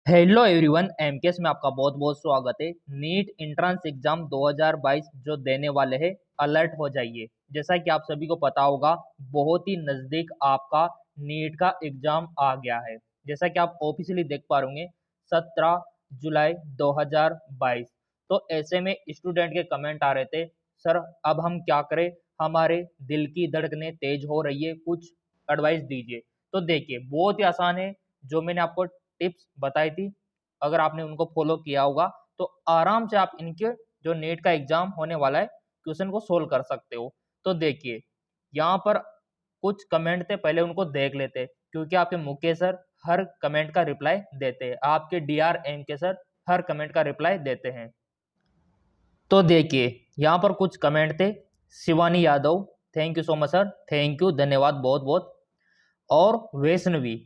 Hello everyone, MKS में आपका बहुत बहुत स्वागत है। नीट एंट्रेंस एग्जाम 2022 जो देने वाले हैं, अलर्ट हो जाइए। जैसा कि आप सभी को पता होगा, बहुत ही नज़दीक आपका नीट का एग्जाम आ गया है। जैसा कि आप ऑफिशियली देख पा रहे होंगे 17 जुलाई 2022। तो ऐसे में स्टूडेंट के कमेंट आ रहे थे, सर अब हम क्या करें, हमारे दिल की धड़कनें तेज हो रही है, कुछ एडवाइस दीजिए। तो देखिए, बहुत ही आसान है। जो मैंने आपको टिप्स बताई थी, अगर आपने उनको फॉलो किया होगा तो आराम से आप इनके जो नीट का एग्जाम होने वाला है क्वेश्चन को सोल्व कर सकते हो। तो देखिए, यहाँ पर कुछ कमेंट थे, पहले उनको देख लेते, क्योंकि आपके मुकेश सर हर कमेंट का रिप्लाई देते हैं, आपके DRM के सर हर कमेंट का रिप्लाई देते हैं। तो देखिए, यहाँ पर कुछ कमेंट थे। Shivani Yadav, thank you so much sir, thank you, धन्यवाद बहुत बहुत। और वैष्णवी,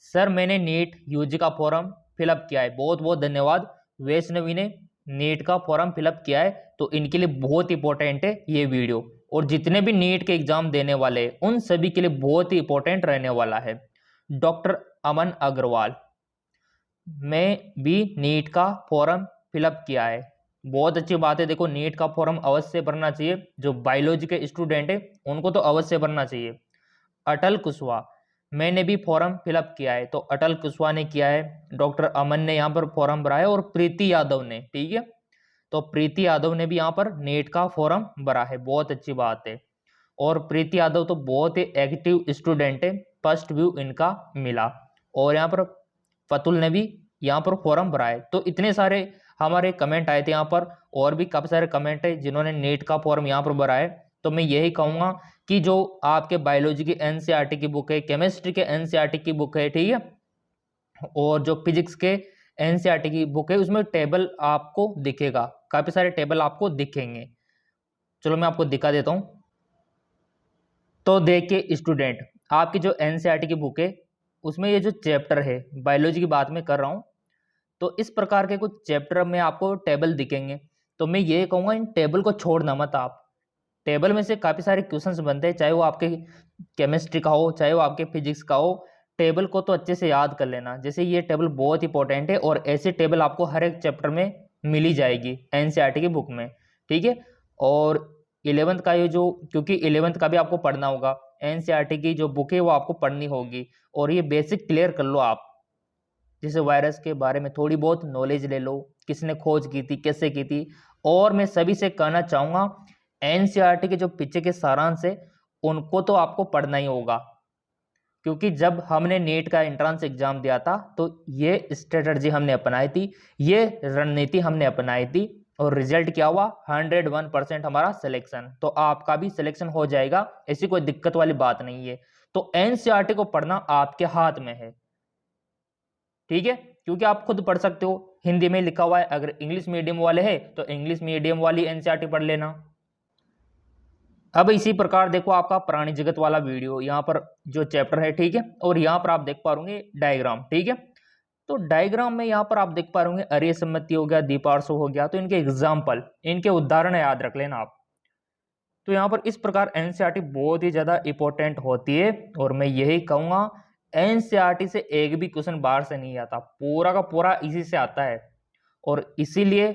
सर मैंने नीट यूजी का फॉर्म फिलअप किया है, बहुत बहुत धन्यवाद। वैष्णवी ने नीट का फॉर्म फिलअप किया है, तो इनके लिए बहुत इंपॉर्टेंट है ये वीडियो। और जितने भी नीट के एग्जाम देने वाले हैं उन सभी के लिए बहुत ही इंपॉर्टेंट रहने वाला है। डॉक्टर अमन अग्रवाल, मैं भी नीट का फॉर्म फिलअप किया है, बहुत अच्छी बात है। देखो, नीट का फॉर्म अवश्य भरना चाहिए, जो बायोलॉजी के स्टूडेंट है उनको तो अवश्य भरना चाहिए। अटल कुशवाहा, मैंने भी फॉर्म फिलअप किया है, तो अटल कुशवाहा ने किया है, डॉक्टर अमन ने यहाँ पर फॉर्म भरा है, और प्रीति यादव ने, ठीक है, तो प्रीति यादव ने भी यहाँ पर नीट का फॉर्म भरा है, बहुत अच्छी बात है। और प्रीति यादव तो बहुत ही एक्टिव स्टूडेंट है, फर्स्ट व्यू इनका मिला। और यहाँ पर फतुल ने भी यहाँ पर फॉर्म भरा है। तो इतने सारे हमारे कमेंट आए थे यहाँ पर, और भी काफी सारे कमेंट है जिन्होंने नीट का फॉर्म यहाँ पर भरा है। तो मैं यही कहूंगा कि जो आपके बायोलॉजी की एनसीईआरटी की बुक है, केमिस्ट्री के एनसीईआरटी की बुक है, ठीक है, और जो फिजिक्स के एनसीईआरटी की बुक है, उसमें टेबल आपको दिखेगा, काफी सारे टेबल आपको दिखेंगे। चलो मैं आपको दिखा देता हूं। तो देखिए स्टूडेंट, आपकी जो एनसीईआरटी की बुक है उसमें ये जो चैप्टर है, बायोलॉजी की बात मैं कर रहा हूँ, तो इस प्रकार के कुछ चैप्टर में आपको टेबल दिखेंगे। तो मैं ये कहूँगा, इन टेबल को छोड़ना मत आप। टेबल में से काफ़ी सारे क्वेश्चंस बनते हैं, चाहे वो आपके केमिस्ट्री का हो, चाहे वो आपके फिजिक्स का हो। टेबल को तो अच्छे से याद कर लेना। जैसे ये टेबल बहुत इंपॉर्टेंट है, और ऐसे टेबल आपको हर एक चैप्टर में मिल ही जाएगी एनसीईआरटी की बुक में, ठीक है। और 11th का ये जो, क्योंकि 11th का भी आपको पढ़ना होगा, एनसीईआरटी की जो बुक है वो आपको पढ़नी होगी, और ये बेसिक क्लियर कर लो आप। जैसे वायरस के बारे में थोड़ी बहुत नॉलेज ले लो, किसने खोज की थी, कैसे की थी। और मैं सभी से कहना चाहूंगा, एनसीईआरटी के जो पीछे के सारांश है उनको तो आपको पढ़ना ही होगा, क्योंकि जब हमने नीट का एंट्रेंस एग्जाम दिया था तो ये स्ट्रेटजी हमने अपनाई थी, ये रणनीति हमने अपनाई थी, और रिजल्ट क्या हुआ, 101% हमारा सिलेक्शन। तो आपका भी सिलेक्शन हो जाएगा, ऐसी कोई दिक्कत वाली बात नहीं है। तो एनसीईआरटी को पढ़ना आपके हाथ में है, ठीक है, क्योंकि आप खुद पढ़ सकते हो, हिंदी में लिखा हुआ है। अगर इंग्लिश मीडियम वाले हैं तो इंग्लिश मीडियम वाली एनसीईआरटी पढ़ लेना। अब इसी प्रकार देखो, आपका प्राणी जगत वाला वीडियो यहाँ पर जो चैप्टर है, ठीक है, और यहाँ पर आप देख पा रहे डायग्राम, ठीक है। तो डायग्राम में यहाँ पर आप देख पा रहे अरिय सम्मति हो गया, दीपार्श्व हो गया, तो इनके एग्जाम्पल, इनके उदाहरण याद रख लेना आप। तो यहाँ पर इस प्रकार एनसीईआरटी बहुत ही ज्यादा इंपॉर्टेंट होती है, और मैं यही कहूंगा, एनसीईआरटी से एक भी क्वेश्चन बाहर से नहीं आता, पूरा का पूरा इसी से आता है। और इसीलिए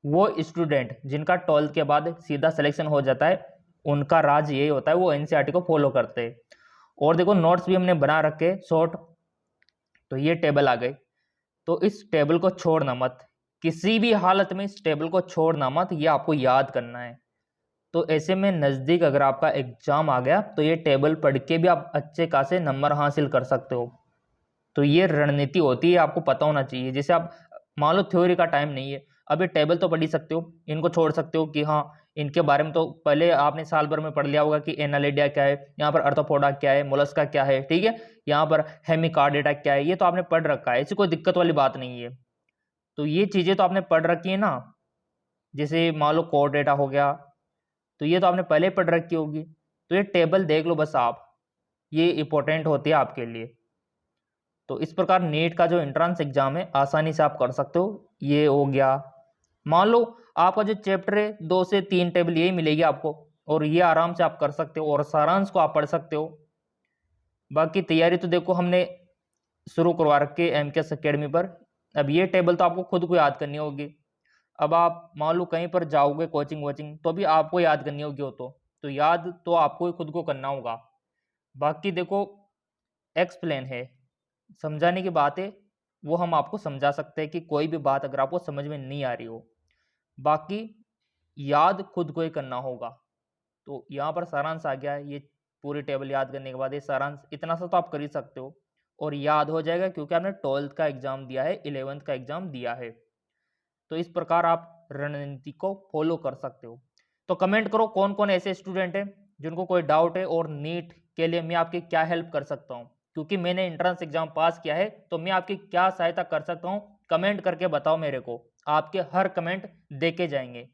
वो स्टूडेंट जिनका 12th के बाद सीधा सिलेक्शन हो जाता है, उनका राज यही होता है, वो एनसीईआरटी को फॉलो करते हैं। और देखो, नोट्स भी हमने बना रखे शॉर्ट। तो ये टेबल आ गई, तो इस टेबल को छोड़ना मत, किसी भी हालत में इस टेबल को छोड़ना मत, ये आपको याद करना है। तो ऐसे में नज़दीक अगर आपका एग्जाम आ गया तो ये टेबल पढ़ के भी आप अच्छे खासे नंबर हासिल कर सकते हो। तो ये रणनीति होती है, आपको पता होना चाहिए। जैसे आप मान लो थ्योरी का टाइम नहीं है, अब ये टेबल तो पढ़ ही सकते हो, इनको छोड़ सकते हो कि हाँ, इनके बारे में तो पहले आपने साल भर में पढ़ लिया होगा कि एनालिडिया क्या है, यहाँ पर अर्थोपोडा क्या है, मोलस्का क्या है, ठीक है, यहाँ पर हेमिकार्डेटा क्या है, ये तो आपने पढ़ रखा है, ऐसी कोई दिक्कत वाली बात नहीं है। तो ये चीज़ें तो आपने पढ़ रखी है ना। जैसे मान लो कोर्डेटा हो गया, तो ये तो आपने पहले ही पढ़ रखी होगी। तो ये टेबल देख लो बस आप, ये इंपॉर्टेंट होती है आपके लिए। तो इस प्रकार नीट का जो एंट्रेंस एग्जाम है आसानी से आप कर सकते हो। ये हो गया, मान लो आपका जो चैप्टर है 2 से 3 टेबल यही मिलेगी आपको, और ये आराम से आप कर सकते हो, और सारांश को आप पढ़ सकते हो। बाकी तैयारी तो देखो हमने शुरू करवा रखे एमकेएस एकेडमी पर। अब ये टेबल तो आपको खुद को याद करनी होगी। अब आप मान लो कहीं पर जाओगे कोचिंग वोचिंग तो भी आपको याद करनी होगी वो तो याद तो आपको ही खुद को करना होगा। बाकी देखो एक्सप्लेन है, समझाने की बात है, वो हम आपको समझा सकते हैं कि कोई भी बात अगर आपको समझ में नहीं आ रही हो। बाकी याद खुद को ही करना होगा। तो यहाँ पर सारांश आ गया है। ये पूरी टेबल याद करने के बाद ये सारांश इतना सा तो आप कर ही सकते हो और याद हो जाएगा क्योंकि आपने 12th का एग्जाम दिया है, 11th का एग्जाम दिया है। तो इस प्रकार आप रणनीति को फॉलो कर सकते हो। तो कमेंट करो कौन कौन ऐसे स्टूडेंट हैं जिनको कोई डाउट है और नीट के लिए मैं आपकी क्या हेल्प कर सकता हूँ, क्योंकि मैंने एंट्रेंस एग्जाम पास किया है तो मैं आपकी क्या सहायता कर सकता हूँ। कमेंट करके बताओ मेरे को, आपके हर कमेंट देखे जाएंगे।